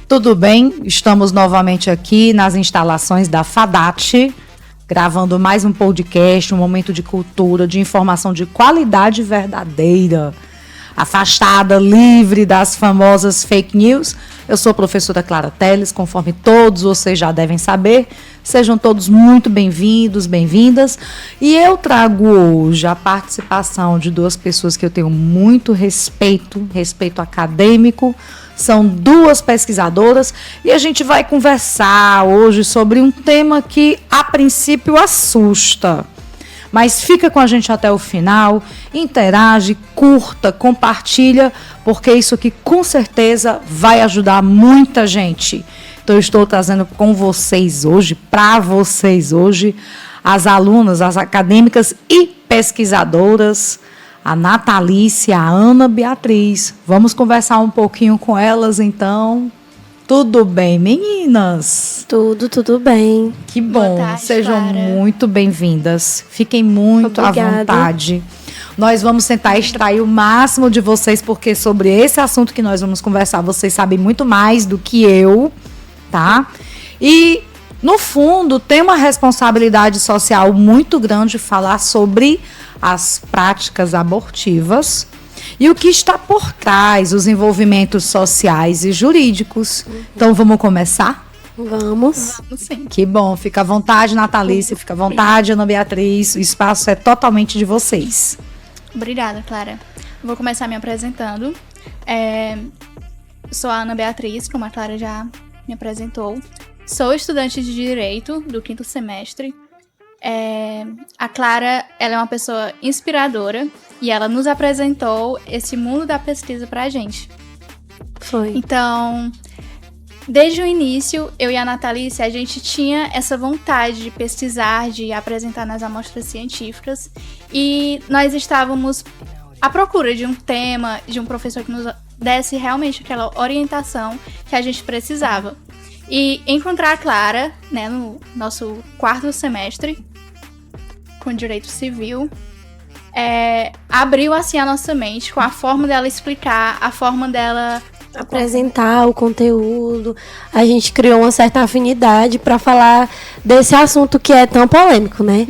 Tudo bem? Estamos novamente aqui nas instalações da FADAT, gravando mais um podcast, um momento de cultura, de informação de qualidade verdadeira, afastada, livre das famosas fake news. Eu sou a professora Clara Teles, conforme todos vocês já devem saber. Sejam todos muito bem-vindos, bem-vindas. E eu trago hoje a participação de duas pessoas que eu tenho muito respeito acadêmico. São duas pesquisadoras e a gente vai conversar hoje sobre um tema que, a princípio, assusta. Mas fica com a gente até o final, interage, curta, compartilha, porque isso aqui com certeza vai ajudar muita gente. Então eu estou trazendo com vocês hoje, para vocês hoje, as alunas, as acadêmicas e pesquisadoras, a Natalícia e a Ana Beatriz. Vamos conversar um pouquinho com elas, então. Tudo bem, meninas? Tudo bem. Que bom, tarde, sejam Clara. muito bem-vindas. Fiquem muito Obrigada. à vontade. Nós vamos tentar extrair o máximo de vocês, porque sobre esse assunto que nós vamos conversar, vocês sabem muito mais do que eu, tá? E, no fundo, tem uma responsabilidade social muito grande falar sobre as práticas abortivas e o que está por trás, os envolvimentos sociais e jurídicos. Então, vamos começar? Vamos. Vamos sim. Que bom, fica à vontade, Natalícia, fica à vontade, Ana Beatriz, o espaço é totalmente de vocês. Obrigada, Clara. Vou começar me apresentando. Sou a Ana Beatriz, como a Clara já me apresentou. Sou estudante de Direito do 5º semestre. A Clara, ela é uma pessoa inspiradora e ela nos apresentou esse mundo da pesquisa pra gente. Foi. Então, desde o início, eu e a Natalícia, a gente tinha essa vontade de pesquisar, de apresentar nas amostras científicas, e nós estávamos à procura de um tema, de um professor que nos desse realmente aquela orientação que a gente precisava. E encontrar a Clara, né, no nosso 4º semestre, com Direito Civil, abriu assim a nossa mente com a forma dela explicar, a forma dela Apresentar o conteúdo. A gente criou uma certa afinidade para falar desse assunto que é tão polêmico, né?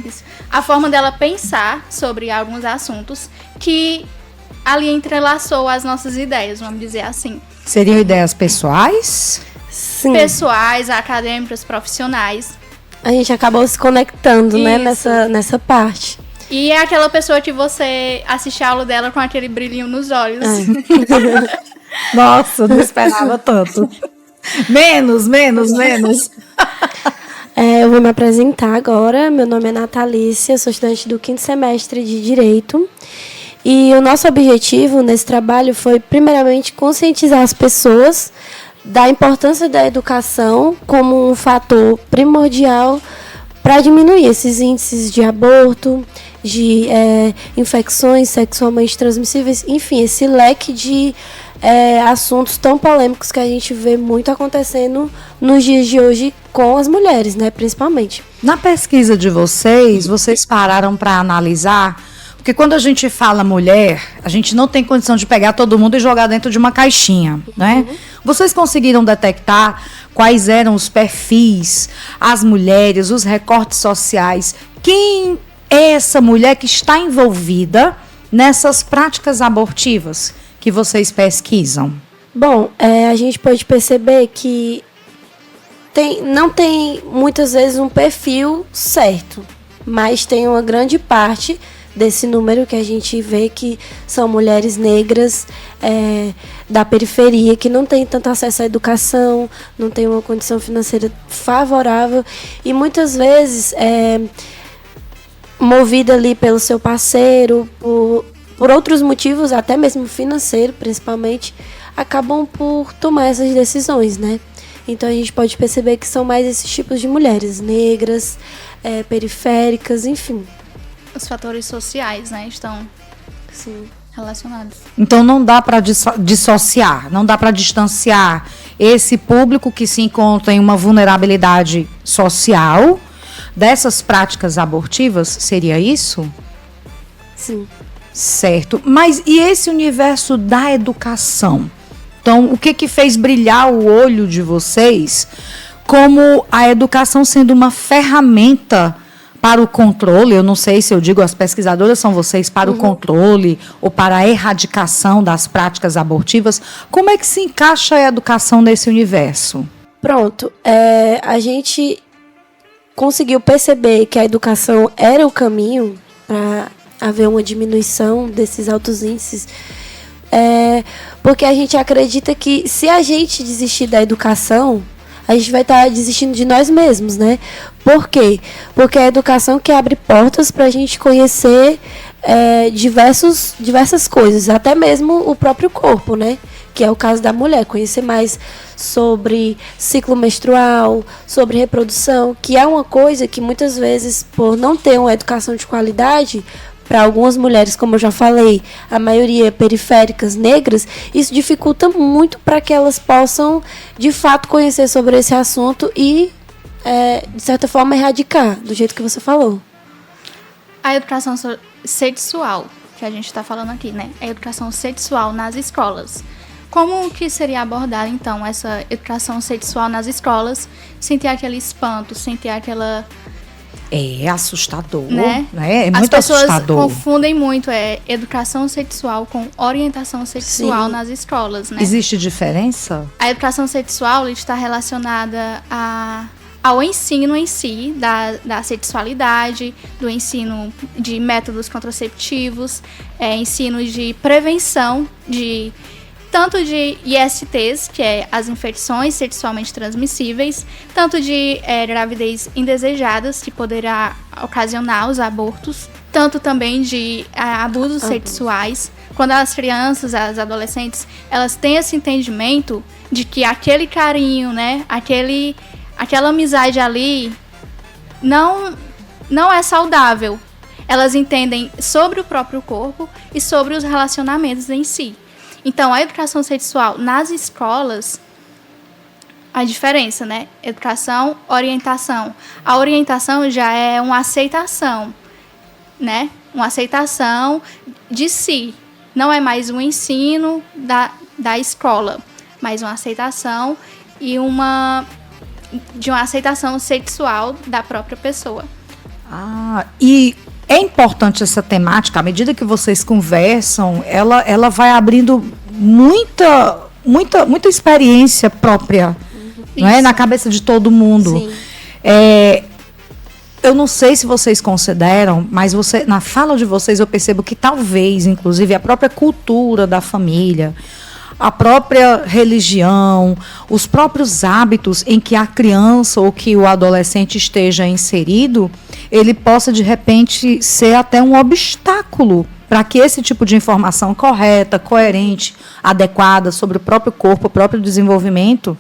a forma dela pensar sobre alguns assuntos que ali entrelaçou as nossas ideias, vamos dizer assim. Seriam ideias pessoais? Sim. Pessoais, acadêmicas, profissionais. A gente acabou se conectando, né, Isso. nessa parte. E é aquela pessoa que você assiste a aula dela com aquele brilhinho nos olhos. Nossa, não esperava tanto. Menos. Eu vou me apresentar agora. Meu nome é Natalícia, sou estudante do 5º semestre de Direito. E o nosso objetivo nesse trabalho foi, primeiramente, conscientizar as pessoas da importância da educação como um fator primordial para diminuir esses índices de aborto, de infecções sexualmente transmissíveis, enfim, esse leque de assuntos tão polêmicos que a gente vê muito acontecendo nos dias de hoje com as mulheres, né, principalmente. Na pesquisa de vocês pararam para analisar, porque quando a gente fala mulher, a gente não tem condição de pegar todo mundo e jogar dentro de uma caixinha, né? Vocês conseguiram detectar quais eram os perfis, as mulheres, os recortes sociais? Quem é essa mulher que está envolvida nessas práticas abortivas que vocês pesquisam? Bom, a gente pode perceber que não tem muitas vezes um perfil certo, mas tem uma grande parte desse número que a gente vê que são mulheres negras da periferia, que não têm tanto acesso à educação, não têm uma condição financeira favorável e muitas vezes movida ali pelo seu parceiro, por outros motivos, até mesmo financeiro, principalmente, acabam por tomar essas decisões, né? Então a gente pode perceber que são mais esses tipos de mulheres negras, periféricas, enfim. Os fatores sociais, né, estão Sim. relacionados. Então não dá para dissociar, não dá para distanciar esse público que se encontra em uma vulnerabilidade social dessas práticas abortivas, seria isso? Sim. Certo. Mas e esse universo da educação? Então, o que fez brilhar o olho de vocês como a educação sendo uma ferramenta para o controle? Eu não sei se eu digo, as pesquisadoras são vocês, para o controle ou para a erradicação das práticas abortivas. Como é que se encaixa a educação nesse universo? Pronto. A gente conseguiu perceber que a educação era o caminho para haver uma diminuição desses altos índices, porque a gente acredita que se a gente desistir da educação, a gente vai estar desistindo de nós mesmos, né? Por quê? Porque é a educação que abre portas para a gente conhecer diversas coisas, até mesmo o próprio corpo, né? Que é o caso da mulher, conhecer mais sobre ciclo menstrual, sobre reprodução, que é uma coisa que muitas vezes, por não ter uma educação de qualidade, para algumas mulheres, como eu já falei, a maioria periféricas, negras, isso dificulta muito para que elas possam, de fato, conhecer sobre esse assunto e, de certa forma, erradicar, do jeito que você falou. A educação sexual, que a gente está falando aqui, né? A educação sexual nas escolas. Como que seria abordada, então, essa educação sexual nas escolas, sem ter aquele espanto, sem ter aquela... É assustador, né? É muito assustador. As pessoas confundem muito educação sexual com orientação sexual. Sim. Nas escolas, né? Existe diferença? A educação sexual está relacionada ao ensino em si, da sexualidade, do ensino de métodos contraceptivos, ensino de prevenção tanto de ISTs, que é as infecções sexualmente transmissíveis, tanto de gravidez indesejadas, que poderá ocasionar os abortos, tanto também de abusos sexuais. Quando as crianças, as adolescentes, elas têm esse entendimento de que aquele carinho, né, aquela amizade ali não é saudável. Elas entendem sobre o próprio corpo e sobre os relacionamentos em si. Então, a educação sexual nas escolas, a diferença, né? Educação, orientação. A orientação já é uma aceitação, né? Uma aceitação de si. Não é mais um ensino da escola, mas uma aceitação e de uma aceitação sexual da própria pessoa. E é importante essa temática, à medida que vocês conversam, ela vai abrindo muita experiência própria, não é? Na cabeça de todo mundo. Sim. Eu não sei se vocês consideram, mas na fala de vocês eu percebo que talvez, inclusive, a própria cultura da família, a própria religião, os próprios hábitos em que a criança ou que o adolescente esteja inserido, ele possa, de repente, ser até um obstáculo para que esse tipo de informação correta, coerente, adequada sobre o próprio corpo, o próprio desenvolvimento,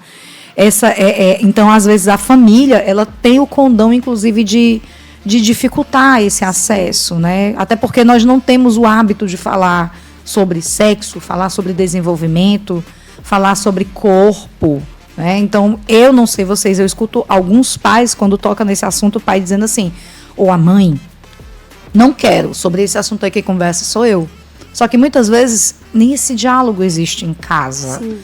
então, às vezes, a família ela tem o condão, inclusive, de dificultar esse acesso, né? Até porque nós não temos o hábito de falar sobre sexo, falar sobre desenvolvimento, falar sobre corpo, né? Então, eu não sei vocês, eu escuto alguns pais, quando toca nesse assunto, o pai dizendo assim, ou a mãe, não quero, sobre esse assunto aí que conversa sou eu. Só que muitas vezes nem esse diálogo existe em casa. Sim.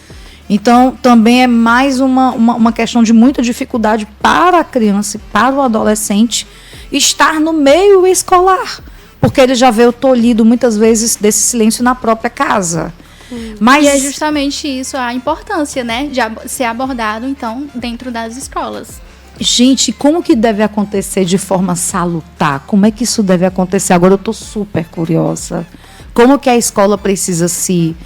Então, também é mais uma questão de muita dificuldade para a criança e para o adolescente estar no meio escolar, porque ele já veio tolhido muitas vezes desse silêncio na própria casa. Mas... E é justamente isso, a importância, né, de ser abordado, então, dentro das escolas. Gente, como que deve acontecer de forma salutar? Como é que isso deve acontecer? Agora eu estou super curiosa. Como que a escola precisa se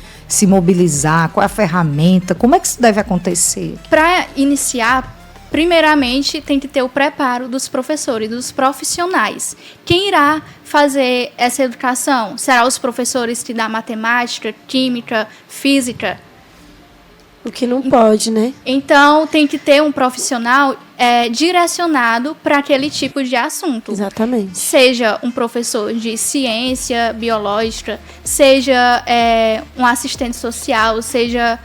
mobilizar? Qual é a ferramenta? Como é que isso deve acontecer? Para iniciar, primeiramente, tem que ter o preparo dos professores, dos profissionais. Quem irá fazer essa educação? Será os professores que dão matemática, química, física? O que não pode, né? Então, tem que ter um profissional direcionado para aquele tipo de assunto. Exatamente. Seja um professor de ciência biológica, seja um assistente social, seja...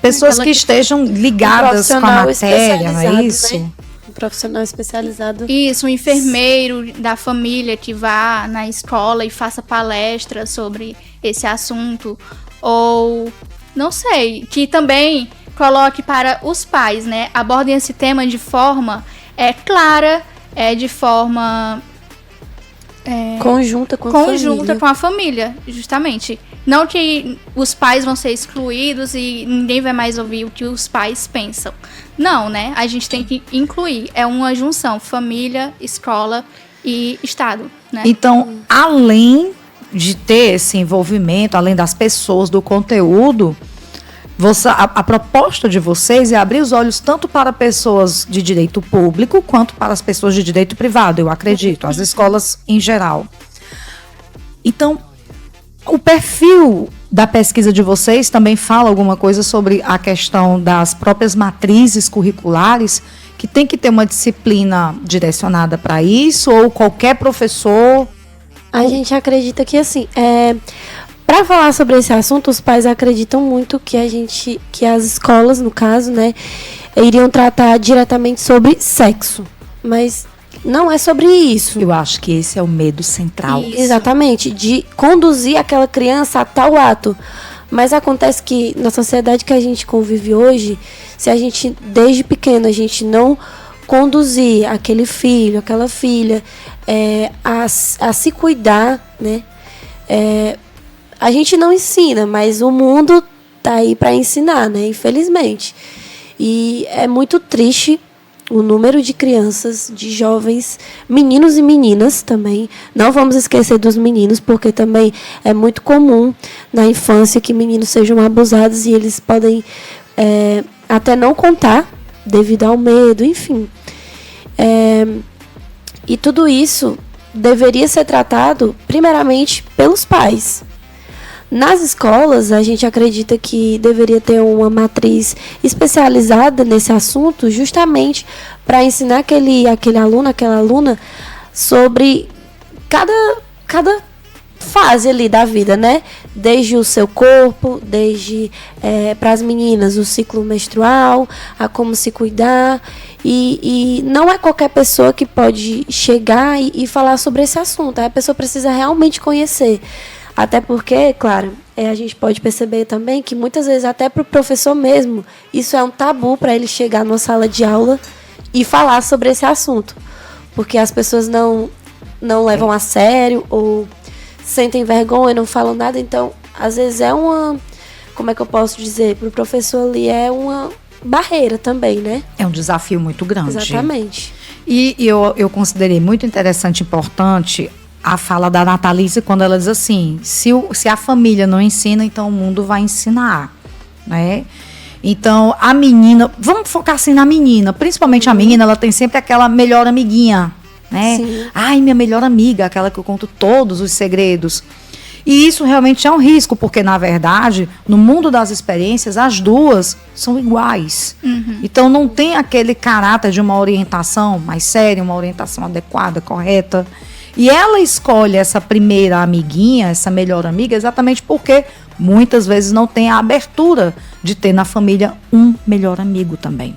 pessoas que estejam ligadas com a matéria, não é isso? Né? Um profissional especializado. Isso, um enfermeiro da família que vá na escola e faça palestra sobre esse assunto. Ou, não sei, que também coloque para os pais, né? Abordem esse tema de forma clara, de forma... conjunta com a família, justamente. Não que os pais vão ser excluídos e ninguém vai mais ouvir o que os pais pensam. Não, né? A gente tem que incluir. É uma junção, família, escola e Estado, né? Então, além de ter esse envolvimento, além das pessoas, do conteúdo, a proposta de vocês é abrir os olhos tanto para pessoas de direito público quanto para as pessoas de direito privado, eu acredito, as escolas em geral. Então, o perfil da pesquisa de vocês também fala alguma coisa sobre a questão das próprias matrizes curriculares, que tem que ter uma disciplina direcionada para isso, ou qualquer professor? A gente acredita que, assim, para falar sobre esse assunto, os pais acreditam muito que as escolas, no caso, né, iriam tratar diretamente sobre sexo, mas não é sobre isso. Eu acho que esse é o medo central. Isso. Exatamente, de conduzir aquela criança a tal ato. Mas acontece que na sociedade que a gente convive hoje, se a gente, desde pequeno, a gente não conduzir aquele filho, aquela filha a se cuidar, né? A gente não ensina, mas o mundo tá aí para ensinar, né? Infelizmente. E é muito triste o número de crianças, de jovens, meninos e meninas também. Não vamos esquecer dos meninos, porque também é muito comum na infância que meninos sejam abusados e eles podem até não contar devido ao medo, enfim. E tudo isso deveria ser tratado primeiramente pelos pais. Nas escolas, a gente acredita que deveria ter uma matriz especializada nesse assunto, justamente para ensinar aquele aluno, aquela aluna, sobre cada fase ali da vida, né? Desde o seu corpo, desde para as meninas o ciclo menstrual, a como se cuidar. E não é qualquer pessoa que pode chegar e falar sobre esse assunto. A pessoa precisa realmente conhecer. Até porque, claro, a gente pode perceber também que muitas vezes até para o professor mesmo, isso é um tabu para ele chegar numa sala de aula e falar sobre esse assunto. Porque as pessoas não levam a sério ou sentem vergonha, não falam nada. Então, às vezes como é que eu posso dizer? Para o professor ali é uma barreira também, né? É um desafio muito grande. Exatamente. E eu considerei muito interessante e importante a fala da Natalícia quando ela diz assim, se a família não ensina, então o mundo vai ensinar, né? Então, a menina, vamos focar assim na menina, principalmente a menina, ela tem sempre aquela melhor amiguinha, né? Sim. Ai, minha melhor amiga, aquela que eu conto todos os segredos. E isso realmente é um risco, porque, na verdade, no mundo das experiências, as duas são iguais. Uhum. Então, não tem aquele caráter de uma orientação mais séria, uma orientação adequada, correta. E ela escolhe essa primeira amiguinha, essa melhor amiga, exatamente porque muitas vezes não tem a abertura de ter na família um melhor amigo também.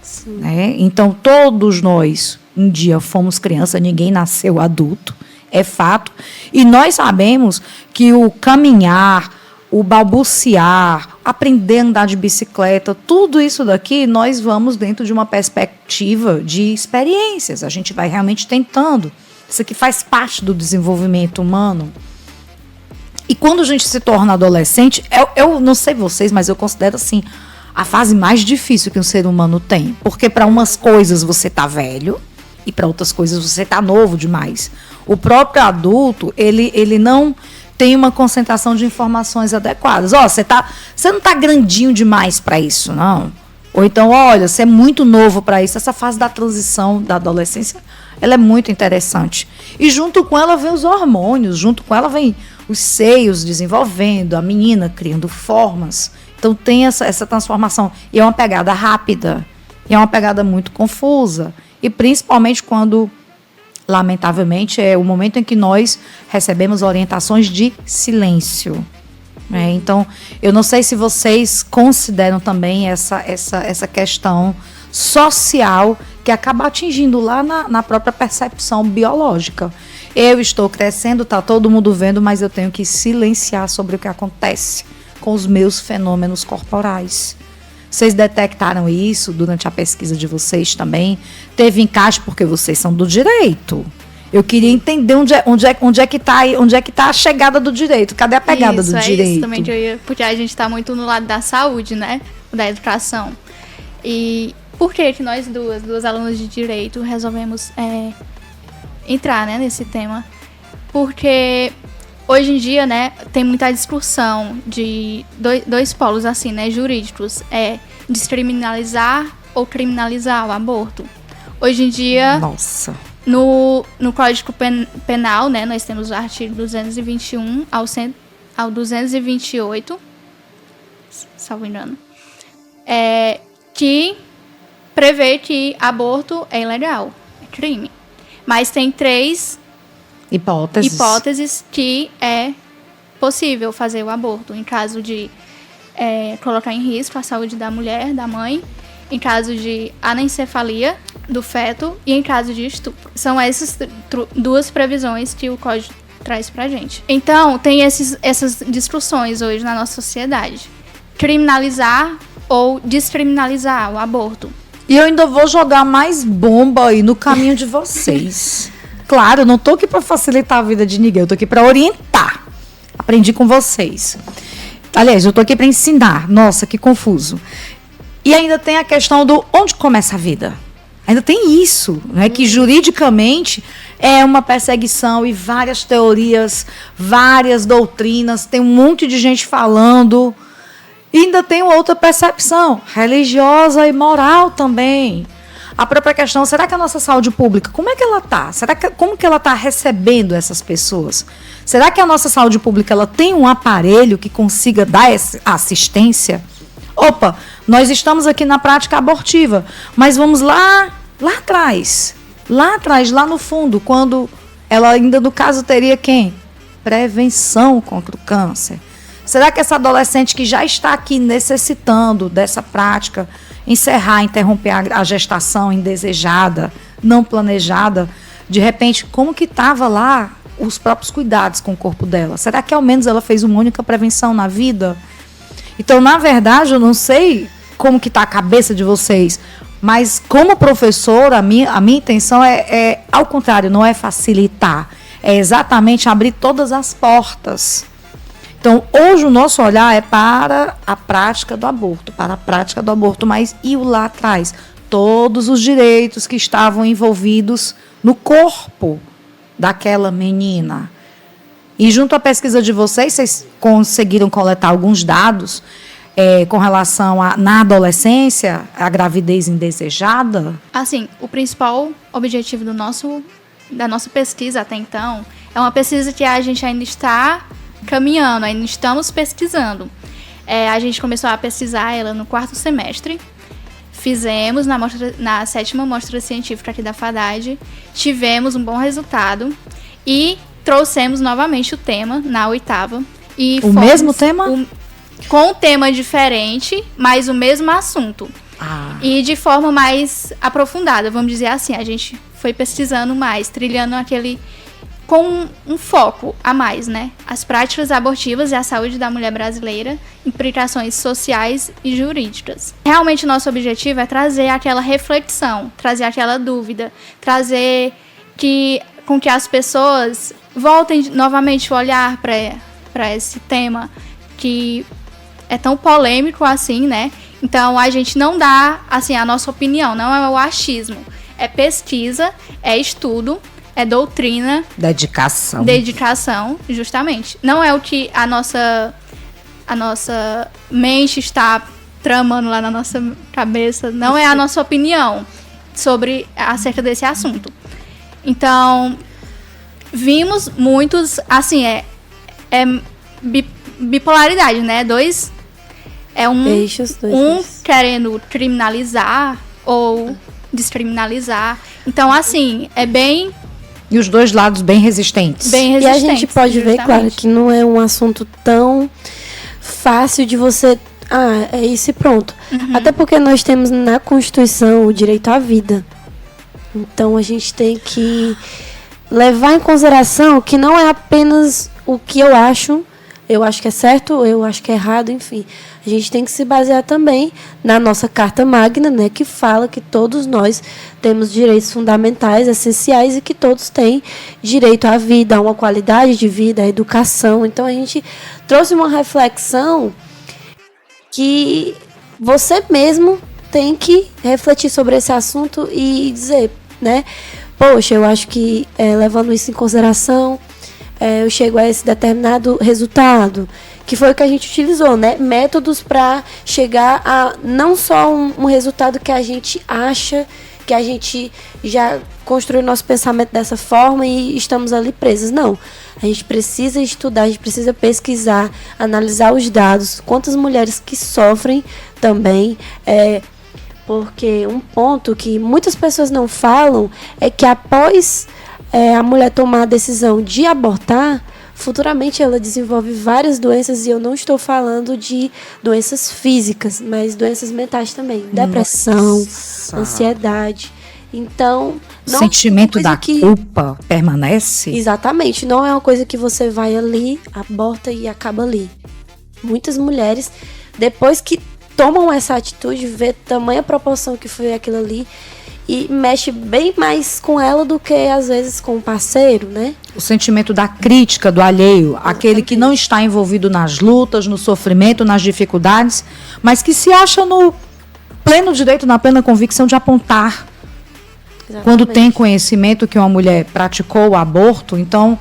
Sim. Né? Então, todos nós, um dia fomos criança, ninguém nasceu adulto, é fato. E nós sabemos que o caminhar, o balbuciar, aprender a andar de bicicleta, tudo isso daqui nós vamos dentro de uma perspectiva de experiências. A gente vai realmente tentando. Isso aqui faz parte do desenvolvimento humano. E quando a gente se torna adolescente, eu não sei vocês, mas eu considero assim, a fase mais difícil que um ser humano tem. Porque para umas coisas você tá velho e para outras coisas você tá novo demais. O próprio adulto, ele não tem uma concentração de informações adequadas. Você não tá grandinho demais para isso, não. Ou então, olha, você é muito novo para isso. Essa fase da transição da adolescência, ela é muito interessante. E junto com ela vem os hormônios, junto com ela vem os seios desenvolvendo, a menina criando formas Então tem essa transformação. E é uma pegada rápida. E é uma pegada muito confusa. E principalmente quando, lamentavelmente, é o momento em que nós recebemos orientações de silêncio. Então, eu não sei se vocês consideram também essa questão social que acaba atingindo lá na própria percepção biológica. Eu estou crescendo, está todo mundo vendo, mas eu tenho que silenciar sobre o que acontece com os meus fenômenos corporais. Vocês detectaram isso durante a pesquisa de vocês também? Teve encaixe porque vocês são do direito. Eu queria entender onde é que está a chegada do direito. Cadê a pegada do direito? Isso também que eu ia, porque a gente está muito no lado da saúde, né? Da educação. E por que nós duas alunas de direito, resolvemos entrar, né, nesse tema? Porque hoje em dia, né, tem muita discussão de dois polos assim, né, jurídicos, descriminalizar ou criminalizar o aborto. Hoje em dia, nossa, no Código Penal, né, nós temos o artigo 221 ao 228, salvo engano, que prevê que aborto é ilegal, é crime. Mas tem 3 hipóteses que é possível fazer o aborto, em caso de colocar em risco a saúde da mulher, da mãe, em caso de anencefalia do feto e em caso de estupro. São essas 2 previsões que o Código traz pra gente. Então, tem essas discussões hoje na nossa sociedade. Criminalizar ou descriminalizar o aborto. E eu ainda vou jogar mais bomba aí no caminho de vocês. Claro, eu não tô aqui para facilitar a vida de ninguém, eu tô aqui para orientar. Aprendi com vocês. Aliás, eu tô aqui para ensinar. Nossa, que confuso. E ainda tem a questão do onde começa a vida. Ainda tem isso, né? Que juridicamente é uma perseguição e várias teorias, várias doutrinas, tem um monte de gente falando. E ainda tem outra percepção, religiosa e moral também. A própria questão, será que a nossa saúde pública, como é que ela está? Como que ela está recebendo essas pessoas? Será que a nossa saúde pública ela tem um aparelho que consiga dar essa assistência? Opa, nós estamos aqui na prática abortiva, mas vamos lá atrás, lá no fundo, quando ela ainda, no caso, teria quem? Prevenção contra o câncer. Será que essa adolescente que já está aqui necessitando dessa prática, interromper a gestação indesejada, não planejada, de repente, como que estava lá os próprios cuidados com o corpo dela? Será que ao menos ela fez uma única prevenção na vida? Então, na verdade, eu não sei como que está a cabeça de vocês, mas como professora, a minha intenção é ao contrário, não é facilitar, é exatamente abrir todas as portas. Então, hoje o nosso olhar é para a prática do aborto, mas e o lá atrás? Todos os direitos que estavam envolvidos no corpo daquela menina. E junto à pesquisa de vocês conseguiram coletar alguns dados com relação na adolescência, a gravidez indesejada? Assim, o principal objetivo da nossa pesquisa até então é uma pesquisa que a gente ainda está caminhando, ainda estamos pesquisando. A gente começou a pesquisar ela no 4º semestre, fizemos na 7ª mostra científica aqui da FADAD, tivemos um bom resultado e trouxemos novamente o tema na 8ª. O mesmo tema? Com um tema diferente, mas o mesmo assunto. E de forma mais aprofundada, vamos dizer assim. A gente foi pesquisando mais, trilhando com um foco a mais, né? As práticas abortivas e a saúde da mulher brasileira, implicações sociais e jurídicas. Realmente o nosso objetivo é trazer aquela reflexão, trazer aquela dúvida, trazer com que as pessoas voltem novamente o olhar para esse tema que é tão polêmico assim, né? Então a gente não dá assim a nossa opinião, não é o achismo, é pesquisa, é estudo, é doutrina. Dedicação, justamente. Não é o que a nossa mente está tramando lá na nossa cabeça. Não é a nossa opinião acerca desse assunto. Então, vimos muitos, assim, bipolaridade, né? É Eixos, dois um eixos. querendo criminalizar ou descriminalizar. Então, assim, é bem E os dois lados bem resistentes. bem E resistente. a gente pode ver, claro, que não é um assunto tão fácil de você... é isso e pronto. Até porque nós temos na Constituição o direito à vida. Então a gente tem que levar em consideração que não é apenas o que eu acho que é certo, eu acho que é errado, enfim. A gente tem que se basear também na nossa Carta Magna, né, que fala que todos nós temos direitos fundamentais, essenciais, e que todos têm direito à vida, a uma qualidade de vida, à educação. Então a gente trouxe uma reflexão que você mesmo tem que refletir sobre esse assunto e dizer, né, poxa, eu acho que levando isso em consideração, eu chego a esse determinado resultado, que foi o que a gente utilizou, né? Métodos para chegar a não só um resultado que a gente acha, que a gente já construiu nosso pensamento dessa forma e estamos ali presos. Não. A gente precisa estudar, a gente precisa pesquisar, analisar os dados, quantas mulheres que sofrem também. Porque um ponto que muitas pessoas não falam é que após a mulher tomar a decisão de abortar, futuramente ela desenvolve várias doenças, e eu não estou falando de doenças físicas, mas doenças mentais também. Depressão, ansiedade. Então, o sentimento da culpa permanece? Exatamente. Não é uma coisa que você vai ali, aborta e acaba ali. Muitas mulheres, depois que tomam essa atitude, vê tamanha proporção que foi aquilo ali, e mexe bem mais com ela do que, às vezes, com o parceiro, né? O sentimento da crítica do alheio, aquele que não está envolvido nas lutas, no sofrimento, nas dificuldades, mas que se acha no pleno direito, na plena convicção de apontar. Exatamente. Quando tem conhecimento que uma mulher praticou o aborto, então,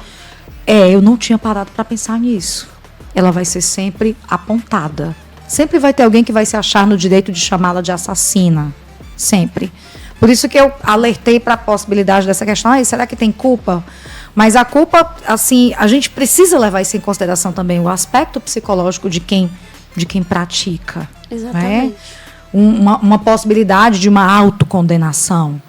eu não tinha parado para pensar nisso. Ela vai ser sempre apontada. Sempre vai ter alguém que vai se achar no direito de chamá-la de assassina. Sempre. Por isso que eu alertei para a possibilidade dessa questão. Será que tem culpa? Mas a culpa, assim, a gente precisa levar isso em consideração também, o aspecto psicológico de quem pratica. Exatamente. Né? Uma possibilidade de uma autocondenação.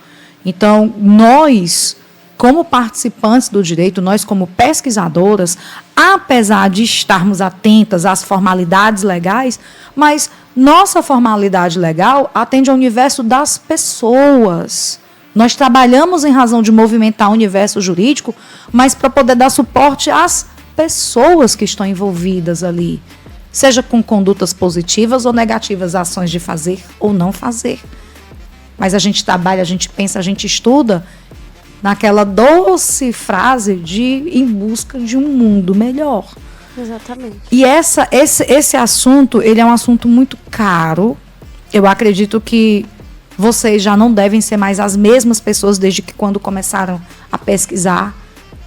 Então, nós, como participantes do direito, nós como pesquisadoras, apesar de estarmos atentas às formalidades legais, mas nossa formalidade legal atende ao universo das pessoas. Nós trabalhamos em razão de movimentar o universo jurídico, mas para poder dar suporte às pessoas que estão envolvidas ali, seja com condutas positivas ou negativas, ações de fazer ou não fazer. Mas a gente trabalha, a gente pensa, a gente estuda naquela doce frase de em busca de um mundo melhor. Exatamente. E esse assunto, ele é um assunto muito caro. Eu acredito que vocês já não devem ser mais as mesmas pessoas desde que quando começaram a pesquisar,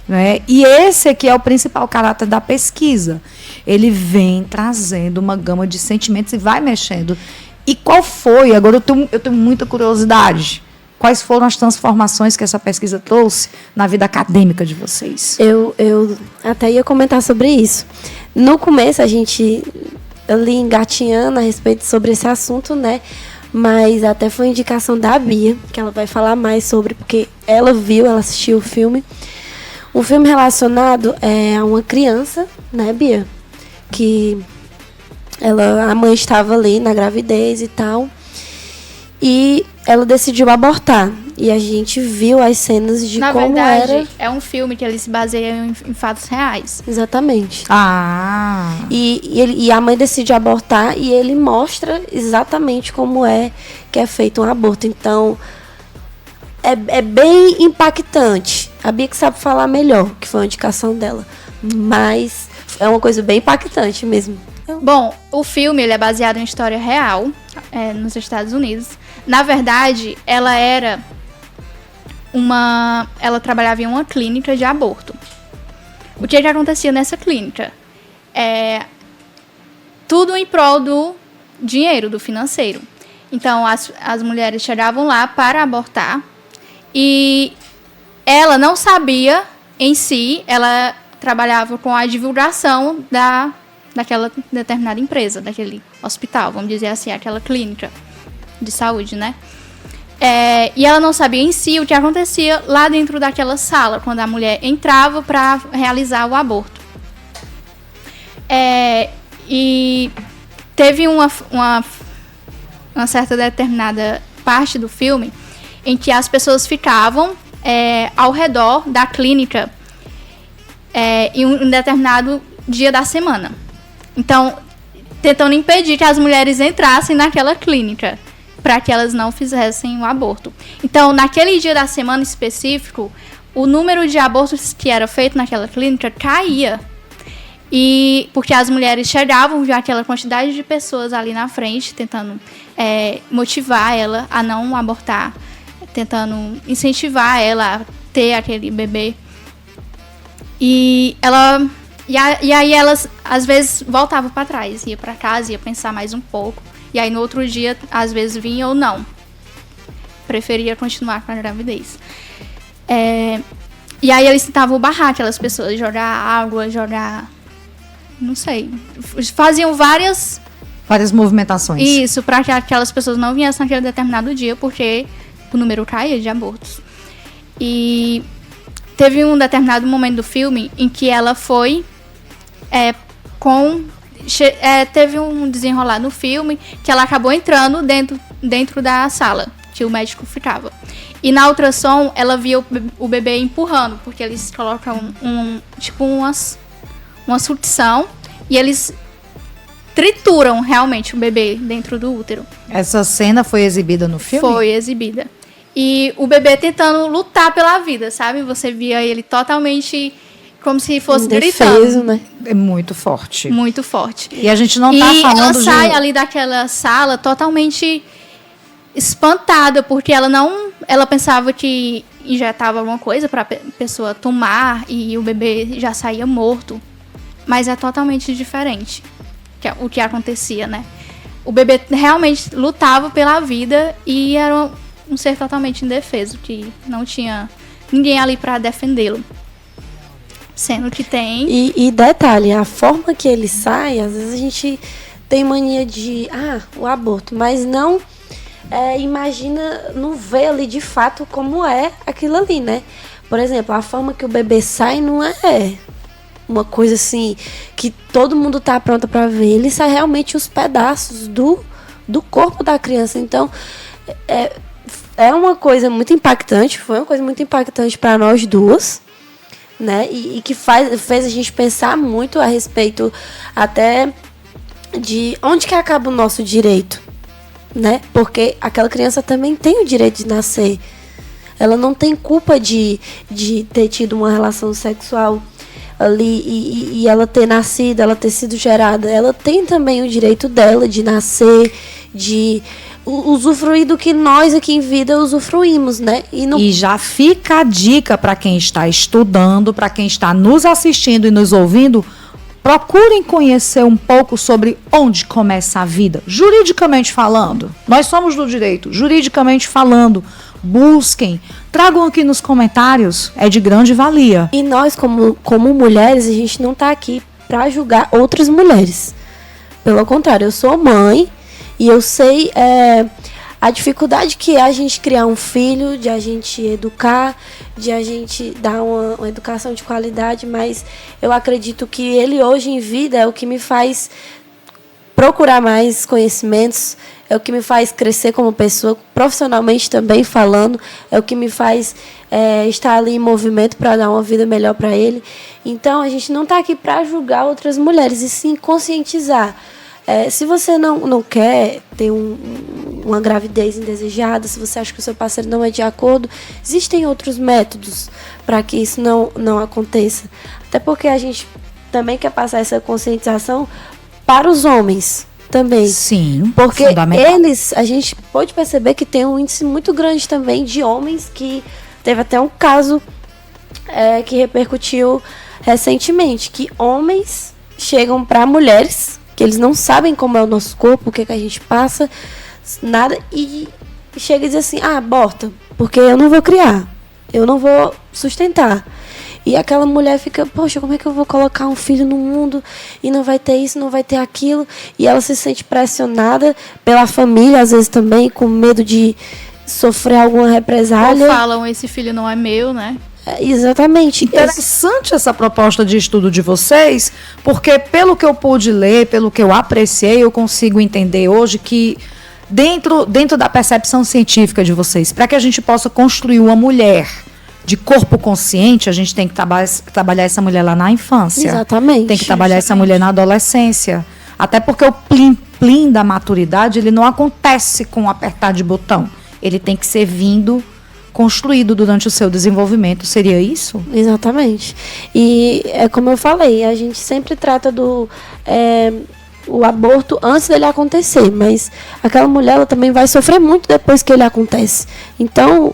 né? E esse aqui é o principal caráter da pesquisa. Ele vem trazendo uma gama de sentimentos e vai mexendo. E qual foi? Agora eu tenho muita curiosidade. Quais foram as transformações que essa pesquisa trouxe na vida acadêmica de vocês? Eu até ia comentar sobre isso. No começo, a gente ali engatinhando a respeito sobre esse assunto, né? Mas até foi indicação da Bia, que ela vai falar mais sobre, porque ela assistiu o filme. Um filme relacionado a uma criança, né, Bia? Que a mãe estava ali na gravidez e tal. E ela decidiu abortar. E a gente viu as cenas de como verdade, era. É um filme que ele se baseia em fatos reais. Exatamente. Ah. E a mãe decide abortar e ele mostra exatamente como que é feito um aborto. Então, é bem impactante. A Bia que sabe falar melhor, que foi a indicação dela. Mas é uma coisa bem impactante mesmo. Bom, o filme ele é baseado em história real, nos Estados Unidos. Na verdade, ela trabalhava em uma clínica de aborto. O que acontecia nessa clínica? Tudo em prol do dinheiro, do financeiro. Então, as mulheres chegavam lá para abortar e ela não sabia em si, ela trabalhava com a divulgação daquela determinada empresa, daquele hospital, vamos dizer assim, aquela clínica de saúde, né? E ela não sabia em si o que acontecia lá dentro daquela sala, quando a mulher entrava para realizar o aborto. E teve uma certa determinada parte do filme em que as pessoas ficavam ao redor da clínica em um determinado dia da semana. Então, tentando impedir que as mulheres entrassem naquela clínica, para que elas não fizessem o aborto. Então, naquele dia da semana específico, o número de abortos que era feito naquela clínica caía. E porque as mulheres chegavam, viam aquela quantidade de pessoas ali na frente, tentando motivar ela a não abortar, tentando incentivar ela a ter aquele bebê. E aí elas, às vezes, voltavam para trás, ia para casa, ia pensar mais um pouco. E aí, no outro dia, às vezes, vinha ou não. Preferia continuar com a gravidez. E aí, eles tentavam barrar aquelas pessoas, jogar água, não sei. Faziam várias movimentações. Isso, para que aquelas pessoas não viessem naquele determinado dia, porque o número caía de abortos. E teve um determinado momento do filme em que ela foi teve um desenrolar no filme que ela acabou entrando dentro da sala que o médico ficava. E na ultrassom ela via o bebê empurrando, porque eles colocam uma sucção e eles trituram realmente o bebê dentro do útero. Essa cena foi exibida no filme? Foi exibida. E o bebê tentando lutar pela vida, sabe? Você via ele totalmente como se fosse gritando. Né? É muito forte. Muito forte. E a gente não tá falando ela sai ali daquela sala totalmente espantada, porque ela pensava que injetava alguma coisa para a pessoa tomar e o bebê já saía morto. Mas é totalmente diferente o que acontecia, né? O bebê realmente lutava pela vida e era um ser totalmente indefeso, que não tinha ninguém ali para defendê-lo. Sendo que tem... E detalhe, a forma que ele sai, às vezes a gente tem mania de... o aborto, mas não não vê ali de fato como é aquilo ali, né? Por exemplo, a forma que o bebê sai não é uma coisa assim que todo mundo tá pronto para ver. Ele sai realmente os pedaços do corpo da criança. Então, é uma coisa muito impactante, foi uma coisa muito impactante para nós duas, né? E que fez a gente pensar muito a respeito até de onde que acaba o nosso direito, né? Porque aquela criança também tem o direito de nascer. Ela não tem culpa de ter tido uma relação sexual ali e ela ter nascido, ela ter sido gerada. Ela tem também o direito dela de nascer, de usufruir do que nós aqui em vida usufruímos, né? E já fica a dica para quem está estudando, para quem está nos assistindo e nos ouvindo, procurem conhecer um pouco sobre onde começa a vida, juridicamente falando. Nós somos do direito, juridicamente falando. Busquem, tragam aqui nos comentários, é de grande valia. E nós, como mulheres, a gente não está aqui para julgar outras mulheres. Pelo contrário, eu sou mãe e eu sei a dificuldade que é a gente criar um filho, de a gente educar, de a gente dar uma educação de qualidade, mas eu acredito que ele hoje em vida é o que me faz procurar mais conhecimentos, é o que me faz crescer como pessoa, profissionalmente também falando, é o que me faz estar ali em movimento para dar uma vida melhor para ele. Então, a gente não está aqui para julgar outras mulheres, e sim conscientizar. Se você não quer ter uma gravidez indesejada, se você acha que o seu parceiro não é de acordo, existem outros métodos para que isso não aconteça. Até porque a gente também quer passar essa conscientização para os homens também. Sim, porque a gente pode perceber que tem um índice muito grande também de homens, que teve até um caso que repercutiu recentemente, que homens chegam para mulheres, que eles não sabem como é o nosso corpo, o que a gente passa, nada, e chega e diz assim, aborta, porque eu não vou criar, eu não vou sustentar. E aquela mulher fica, poxa, como é que eu vou colocar um filho no mundo e não vai ter isso, não vai ter aquilo? E ela se sente pressionada pela família, às vezes também, com medo de sofrer alguma represália. Ou falam, esse filho não é meu, né? Exatamente. Interessante essa proposta de estudo de vocês, porque pelo que eu pude ler, pelo que eu apreciei, eu consigo entender hoje que dentro da percepção científica de vocês, para que a gente possa construir uma mulher de corpo consciente, a gente tem que trabalhar essa mulher lá na infância. Exatamente. Tem que trabalhar essa mulher na adolescência. Até porque o plim-plim da maturidade, ele não acontece com um apertar de botão. Ele tem que ser construído durante o seu desenvolvimento. Seria isso? Exatamente. E é como eu falei, a gente sempre trata o aborto antes dele acontecer, mas aquela mulher ela também vai sofrer muito depois que ele acontece. Então,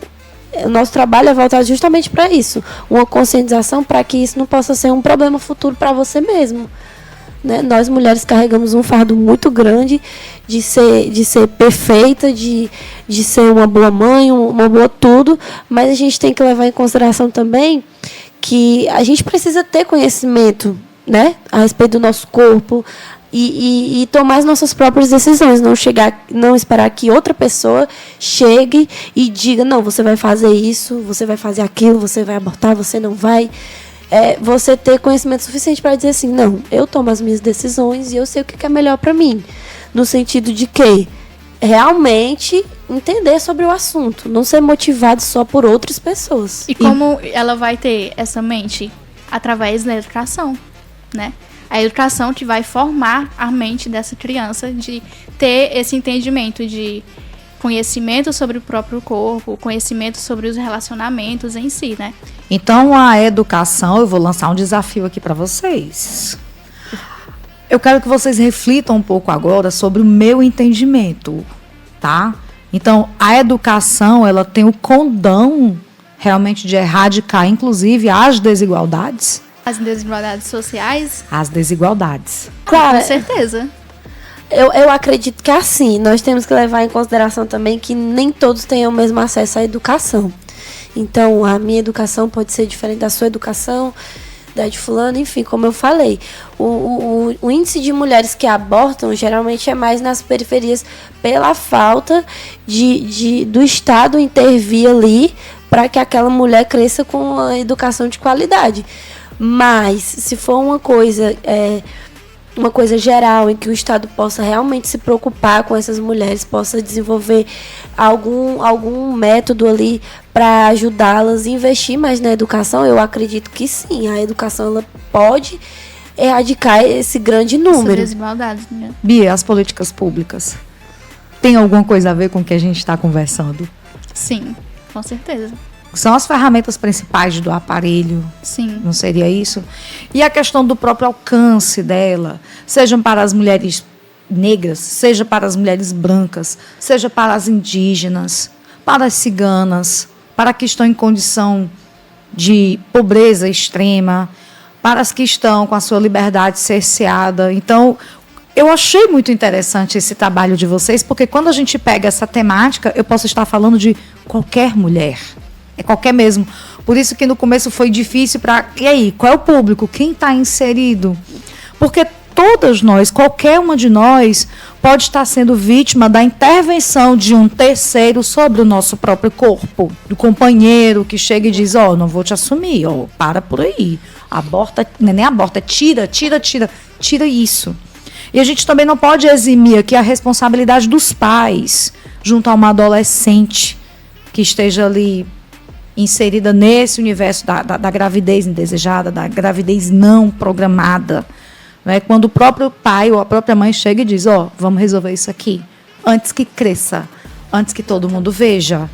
o nosso trabalho é voltado justamente para isso, uma conscientização para que isso não possa ser um problema futuro para você mesmo. Né? Nós mulheres carregamos um fardo muito grande de ser perfeita, de ser uma boa mãe, uma boa tudo, mas a gente tem que levar em consideração também que a gente precisa ter conhecimento, né, a respeito do nosso corpo e tomar as nossas próprias decisões, não esperar que outra pessoa chegue e diga, não, você vai fazer isso, você vai fazer aquilo, você vai abortar, você não vai. Você ter conhecimento suficiente para dizer assim, não, eu tomo as minhas decisões e eu sei o que é melhor para mim. No sentido de que realmente entender sobre o assunto, não ser motivado só por outras pessoas. E como ela vai ter essa mente? Através da educação, né? A educação que vai formar a mente dessa criança de ter esse entendimento de conhecimento sobre o próprio corpo, conhecimento sobre os relacionamentos em si, né? Então, a educação, eu vou lançar um desafio aqui para vocês. Eu quero que vocês reflitam um pouco agora sobre o meu entendimento, tá? Então, a educação, ela tem o condão realmente de erradicar, inclusive, as desigualdades. As desigualdades sociais? As desigualdades. Claro, com certeza. Eu acredito que assim, nós temos que levar em consideração também que nem todos tenham o mesmo acesso à educação. Então, a minha educação pode ser diferente da sua educação, da de fulano, enfim, como eu falei. O índice de mulheres que abortam geralmente é mais nas periferias pela falta do Estado intervir ali para que aquela mulher cresça com a educação de qualidade. Mas, se for uma coisa geral, em que o Estado possa realmente se preocupar com essas mulheres, possa desenvolver algum método ali para ajudá-las a investir mais na educação, eu acredito que sim, a educação ela pode erradicar esse grande número. Essa desigualdade, né? Bia, as políticas públicas tem alguma coisa a ver com o que a gente está conversando? Sim, com certeza. São as ferramentas principais do aparelho. Sim. Não seria isso? E a questão do próprio alcance dela, seja para as mulheres negras, seja para as mulheres brancas, seja para as indígenas, para as ciganas, para que estão em condição de pobreza extrema, para as que estão com a sua liberdade cerceada. Então, eu achei muito interessante esse trabalho de vocês, porque quando a gente pega essa temática, eu posso estar falando de qualquer mulher. É qualquer mesmo. Por isso que no começo foi difícil para... E aí, qual é o público? Quem está inserido? Porque todas nós, qualquer uma de nós, pode estar sendo vítima da intervenção de um terceiro sobre o nosso próprio corpo. Do companheiro que chega e diz, não vou te assumir, para por aí. Aborta, não é nem aborta, tira isso. E a gente também não pode eximir aqui a responsabilidade dos pais junto a uma adolescente que esteja ali inserida nesse universo da gravidez indesejada, da gravidez não programada. Né? Quando o próprio pai ou a própria mãe chega e diz, vamos resolver isso aqui, antes que cresça, antes que todo mundo veja.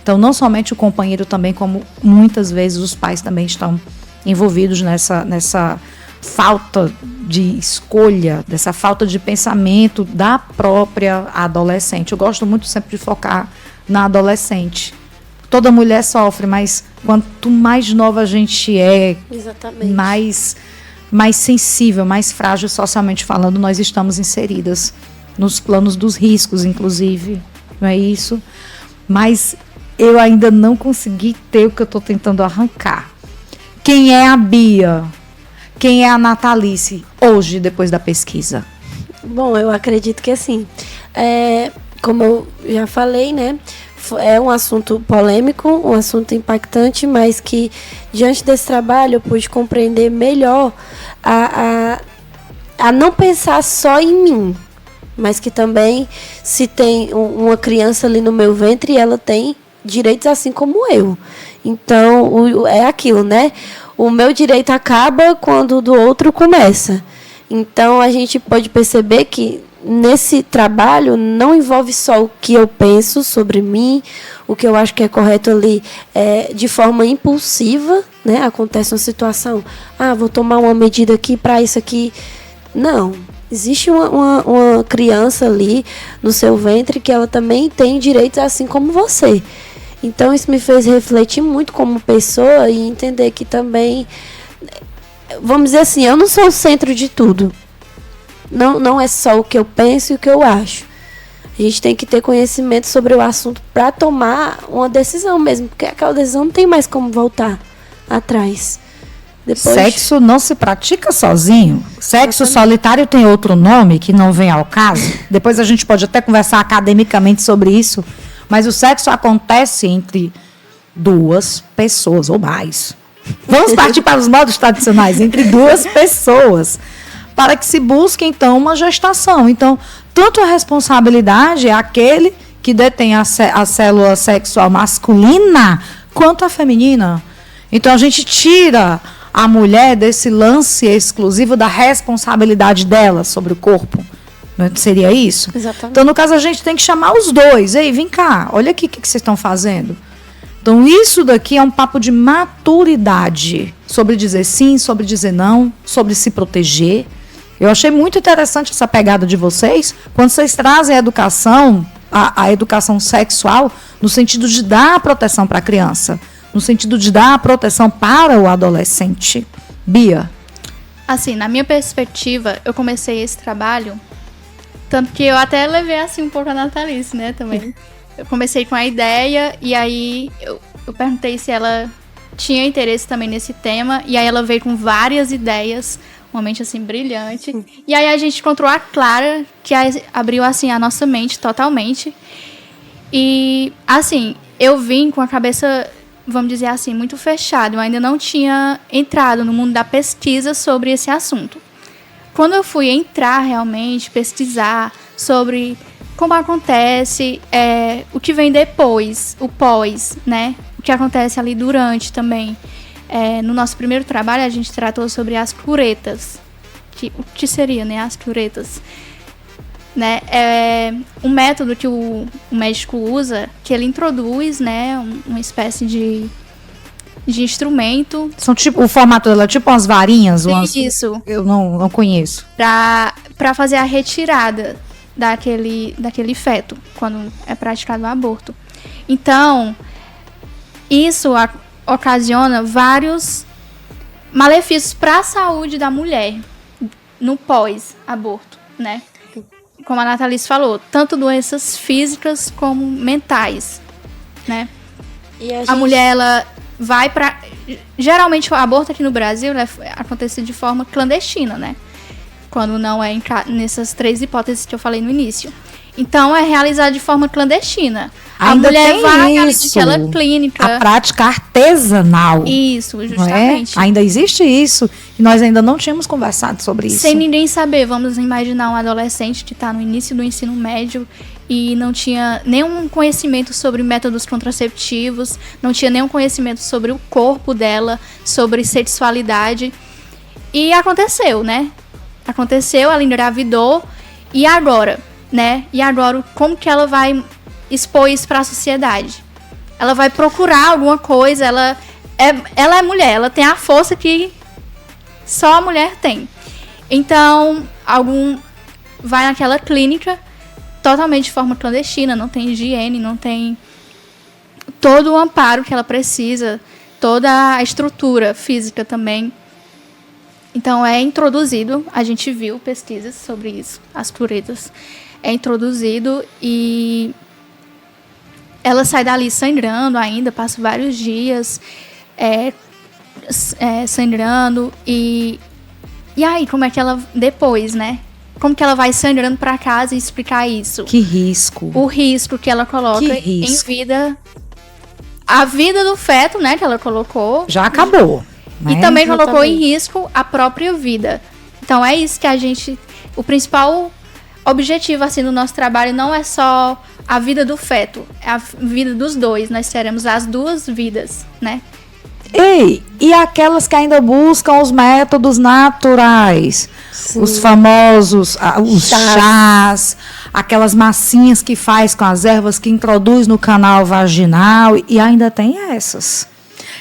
Então, não somente o companheiro também, como muitas vezes os pais também estão envolvidos nessa falta de escolha, dessa falta de pensamento da própria adolescente. Eu gosto muito sempre de focar na adolescente. Toda mulher sofre, mas quanto mais nova a gente é, exatamente, mais sensível, mais frágil socialmente falando, nós estamos inseridas nos planos dos riscos, inclusive, não é isso? Mas eu ainda não consegui ter o que eu estou tentando arrancar, Quem é a Bia? Quem é a Natalice hoje, depois da pesquisa? Bom, eu acredito que assim, como eu já falei, né? É um assunto polêmico, um assunto impactante, mas que diante desse trabalho eu pude compreender melhor a não pensar só em mim, mas que também se tem uma criança ali no meu ventre, ela tem direitos assim como eu. Então, é aquilo, né? O meu direito acaba quando o do outro começa. Então, a gente pode perceber que nesse trabalho não envolve só o que eu penso sobre mim, o que eu acho que é correto ali de forma impulsiva, né? Acontece uma situação, vou tomar uma medida aqui para isso aqui. Não, existe uma criança ali no seu ventre que ela também tem direitos assim como você. Então isso me fez refletir muito como pessoa e entender que também, vamos dizer assim, eu não sou o centro de tudo. Não é só o que eu penso e o que eu acho. A gente tem que ter conhecimento sobre o assunto para tomar uma decisão mesmo, porque aquela decisão não tem mais como voltar atrás. Depois... Sexo não se pratica sozinho. Sexo solitário tem outro nome que não vem ao caso. Depois a gente pode até conversar academicamente sobre isso. Mas o sexo acontece entre duas pessoas ou mais. Vamos partir para os modos tradicionais. Entre duas pessoas. Para que se busque, então, uma gestação. Então, tanto a responsabilidade é aquele que detém a célula sexual masculina, quanto a feminina. Então, a gente tira a mulher desse lance exclusivo da responsabilidade dela sobre o corpo. Não seria isso? Exatamente. Então, no caso, a gente tem que chamar os dois. Ei, vem cá, olha aqui o que vocês estão fazendo. Então, isso daqui é um papo de maturidade. Sobre dizer sim, sobre dizer não, sobre se proteger. Eu achei muito interessante essa pegada de vocês, quando vocês trazem a educação, a educação sexual, no sentido de dar proteção para a criança, no sentido de dar proteção para o adolescente. Bia? Assim, na minha perspectiva, eu comecei esse trabalho, tanto que eu até levei assim um pouco a Natalice, né, também. Eu comecei com a ideia e aí eu perguntei se ela tinha interesse também nesse tema, e aí ela veio com várias ideias, uma mente assim brilhante. E aí a gente encontrou a Clara, que abriu assim a nossa mente totalmente. E assim, eu vim com a cabeça, vamos dizer assim, muito fechada. Eu ainda não tinha entrado no mundo da pesquisa sobre esse assunto. Quando eu fui entrar realmente, pesquisar sobre como acontece, o que vem depois, o pós, né? O que acontece ali durante também. No nosso primeiro trabalho, a gente tratou sobre as curetas. O que seria, né, as curetas? Né? É um método que o médico usa, que ele introduz, né, uma espécie de instrumento. São tipo, o formato dela é tipo umas varinhas? Isso. Eu não conheço. Para fazer a retirada daquele feto, quando é praticado o aborto. Então, isso ocasiona vários malefícios para a saúde da mulher no pós-aborto, né? Como a Natalice falou, tanto doenças físicas como mentais, né? E a mulher, ela vai para... Geralmente o aborto aqui no Brasil acontece de forma clandestina, né? Quando não é nessas 3 hipóteses que eu falei no início. Então, é realizado de forma clandestina. Ainda a mulher tem vai isso, naquela clínica. A prática artesanal. Isso, justamente. Não é? Ainda existe isso. E nós ainda não tínhamos conversado sobre isso. Sem ninguém saber. Vamos imaginar um adolescente que está no início do ensino médio e não tinha nenhum conhecimento sobre métodos contraceptivos, não tinha nenhum conhecimento sobre o corpo dela, sobre sexualidade. E aconteceu, né? Aconteceu, ela engravidou. E agora? Né? E agora, como que ela vai expor isso para a sociedade? Ela vai procurar alguma coisa, ela é mulher, ela tem a força que só a mulher tem. Então, vai naquela clínica totalmente de forma clandestina, não tem higiene, não tem todo o amparo que ela precisa, toda a estrutura física também. Então, é introduzido, a gente viu pesquisas sobre isso, as curetas. É introduzido e ela sai dali sangrando ainda, passa vários dias sangrando e aí, como é que ela, depois, né? Como que ela vai sangrando pra casa e explicar isso? Que risco. O risco que ela coloca em vida. A vida do feto, né, que ela colocou. Já acabou. E também colocou em risco a própria vida. Então é isso que a gente... O principal objetivo, assim, do nosso trabalho não é só a vida do feto. É a vida dos dois. Nós teremos as duas vidas, né? Ei, e aquelas que ainda buscam os métodos naturais? Sim. Os famosos, os chás, aquelas massinhas que faz com as ervas que introduz no canal vaginal, e ainda tem essas.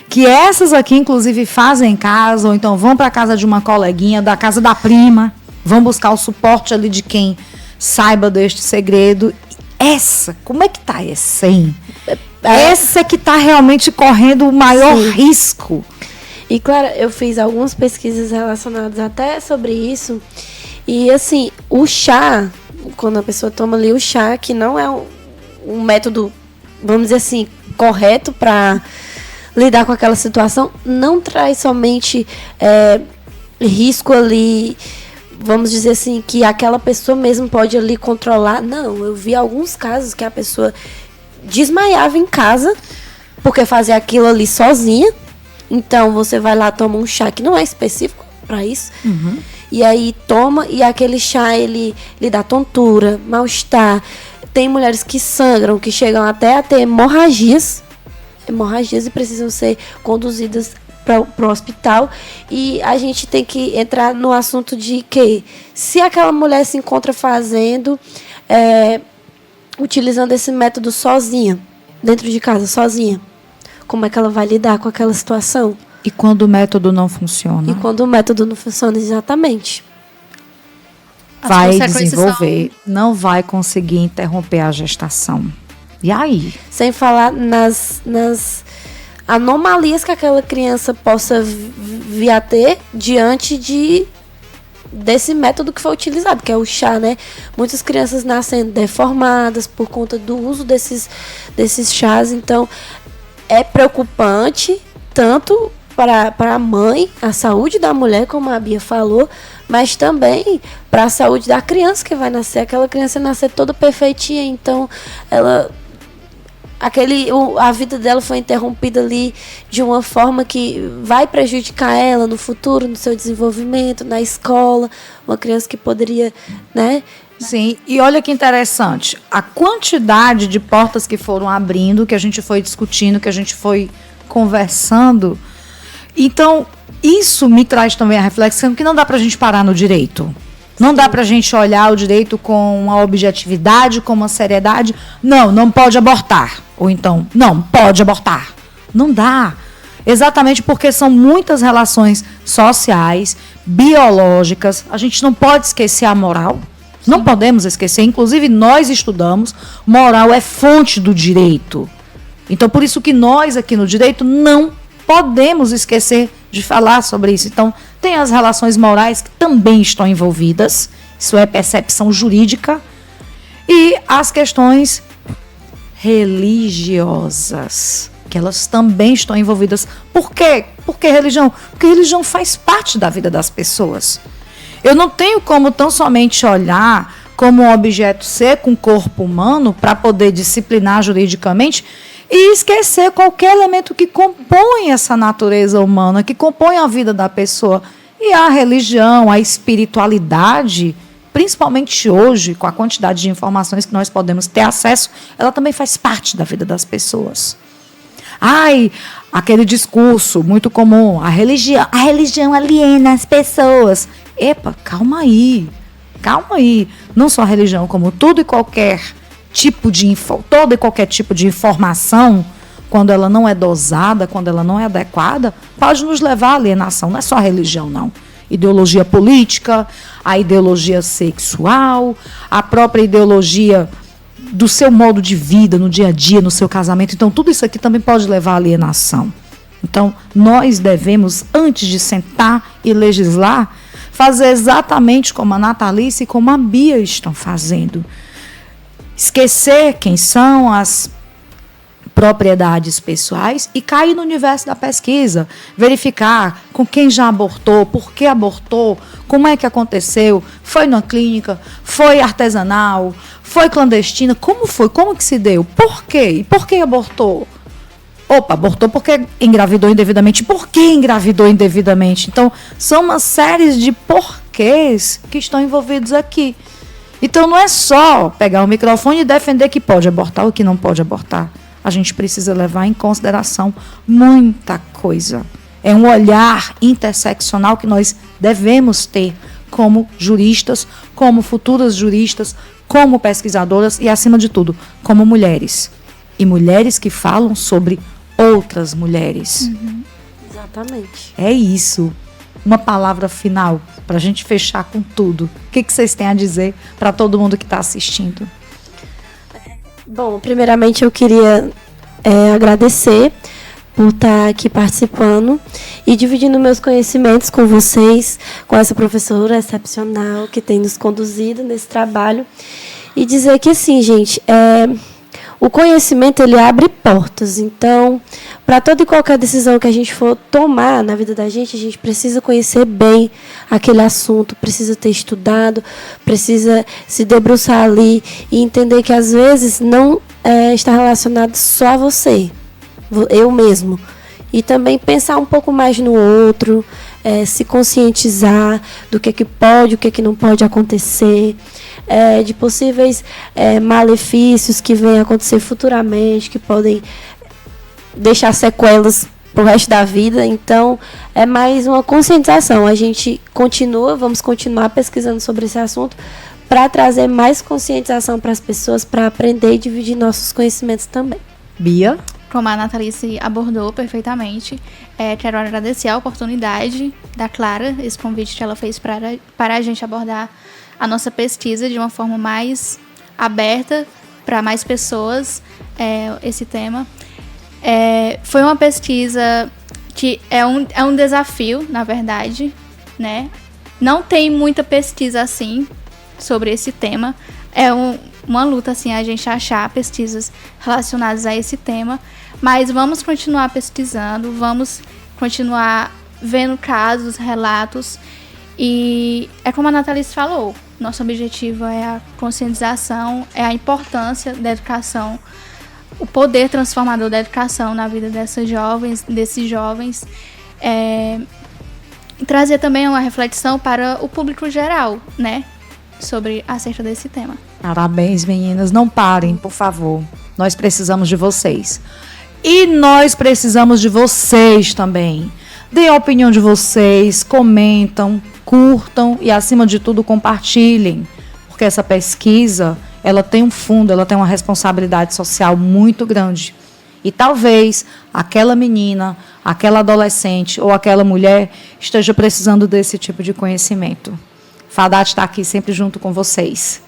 Que essas aqui, inclusive, fazem em casa, ou então vão para casa de uma coleguinha, da casa da prima, vão buscar o suporte ali de quem saiba deste segredo. Essa, como é que tá essa, hein? Essa que está realmente correndo o maior risco. E, Clara, eu fiz algumas pesquisas relacionadas até sobre isso. E, assim, o chá, quando a pessoa toma ali o chá, que não é um método, vamos dizer assim, correto para lidar com aquela situação, não traz somente risco ali, vamos dizer assim, que aquela pessoa mesmo pode ali controlar. Não, eu vi alguns casos que a pessoa desmaiava em casa porque fazia aquilo ali sozinha. Então você vai lá, toma um chá que não é específico para isso, e aí toma, e aquele chá ele dá tontura, mal-estar. Tem mulheres que sangram, que chegam até a ter hemorragias e precisam ser conduzidas para o hospital. E a gente tem que entrar no assunto de que se aquela mulher se encontra utilizando esse método sozinha, dentro de casa, sozinha, como é que ela vai lidar com aquela situação? E quando o método não funciona? E quando o método não funciona, exatamente. Vai desenvolver, não vai conseguir interromper a gestação. E aí? Sem falar nas anomalias que aquela criança possa vir a ter diante desse método que foi utilizado, que é o chá, né? Muitas crianças nascem deformadas por conta do uso desses chás. Então, é preocupante tanto para a mãe, a saúde da mulher, como a Bia falou, mas também para a saúde da criança que vai nascer. Aquela criança nascer toda perfeitinha, então a vida dela foi interrompida ali de uma forma que vai prejudicar ela no futuro, no seu desenvolvimento, na escola. Uma criança que poderia, né? Sim, e olha que interessante. A quantidade de portas que foram abrindo, que a gente foi discutindo, que a gente foi conversando. Então, isso me traz também a reflexão que não dá para a gente parar no direito. Não dá para a gente olhar o direito com uma objetividade, com uma seriedade. Não pode abortar. Ou então, não, pode abortar. Não dá. Exatamente porque são muitas relações sociais, biológicas. A gente não pode esquecer a moral. Não podemos esquecer. Inclusive, nós estudamos. Moral é fonte do direito. Então, por isso que nós aqui no direito não podemos esquecer de falar sobre isso. Então, tem as relações morais que também estão envolvidas. Isso é percepção jurídica. E as questões religiosas, que elas também estão envolvidas. Por quê? Por que religião? Porque religião faz parte da vida das pessoas. Eu não tenho como tão somente olhar como um objeto ser com corpo humano para poder disciplinar juridicamente e esquecer qualquer elemento que compõe essa natureza humana, que compõe a vida da pessoa. E a religião, a espiritualidade, principalmente hoje, com a quantidade de informações que nós podemos ter acesso, ela também faz parte da vida das pessoas. Aquele discurso muito comum, a religião aliena as pessoas. Epa, calma aí. Não só a religião, como todo e qualquer tipo de todo e qualquer tipo de informação, quando ela não é dosada, quando ela não é adequada, pode nos levar à alienação. Não é só a religião, não. Ideologia política, a ideologia sexual, a própria ideologia do seu modo de vida, no dia a dia, no seu casamento. Então, tudo isso aqui também pode levar à alienação. Então, nós devemos, antes de sentar e legislar, fazer exatamente como a Natalice e como a Bia estão fazendo. Esquecer quem são as propriedades pessoais e cair no universo da pesquisa, verificar com quem já abortou, por que abortou, como é que aconteceu, foi na clínica, foi artesanal, foi clandestina, como foi, como que se deu, por quê, e por que abortou? Opa, abortou porque engravidou indevidamente, por que engravidou indevidamente? Então, são uma série de porquês que estão envolvidos aqui. Então, não é só pegar o microfone e defender que pode abortar ou que não pode abortar. A gente precisa levar em consideração muita coisa. É um olhar interseccional que nós devemos ter como juristas, como futuras juristas, como pesquisadoras e, acima de tudo, como mulheres. E mulheres que falam sobre outras mulheres. Exatamente. É isso. Uma palavra final para a gente fechar com tudo. O que vocês têm a dizer para todo mundo que está assistindo? Bom, primeiramente eu queria agradecer por estar aqui participando e dividindo meus conhecimentos com vocês, com essa professora excepcional que tem nos conduzido nesse trabalho. E dizer que, assim, gente, o conhecimento, ele abre portas. Então, para toda e qualquer decisão que a gente for tomar na vida da gente, a gente precisa conhecer bem aquele assunto, precisa ter estudado, precisa se debruçar ali e entender que, às vezes, não está relacionado só a você, eu mesmo. E também pensar um pouco mais no outro, se conscientizar do que pode, o que não pode acontecer, de possíveis malefícios que venham a acontecer futuramente, que podem deixar sequelas para o resto da vida. Então, é mais uma conscientização. A gente vamos continuar pesquisando sobre esse assunto para trazer mais conscientização para as pessoas, para aprender e dividir nossos conhecimentos também. Bia? Como a Natalice abordou perfeitamente, quero agradecer a oportunidade da Clara, esse convite que ela fez para a gente abordar a nossa pesquisa de uma forma mais aberta para mais pessoas, esse tema. Foi uma pesquisa que é um desafio, na verdade, né? Não tem muita pesquisa assim sobre esse tema. É uma luta assim, a gente achar pesquisas relacionadas a esse tema, mas vamos continuar pesquisando, vamos continuar vendo casos, relatos, e é como a Natalice falou, nosso objetivo é a conscientização, é a importância da educação, o poder transformador da educação na vida desses jovens, trazer também uma reflexão para o público geral, né, acerca desse tema. Parabéns, meninas. Não parem, por favor. Nós precisamos de vocês. E nós precisamos de vocês também. Deem a opinião de vocês, comentam, curtam e, acima de tudo, compartilhem. Porque essa pesquisa, ela tem um fundo, ela tem uma responsabilidade social muito grande. E talvez aquela menina, aquela adolescente ou aquela mulher esteja precisando desse tipo de conhecimento. Fadat está aqui sempre junto com vocês.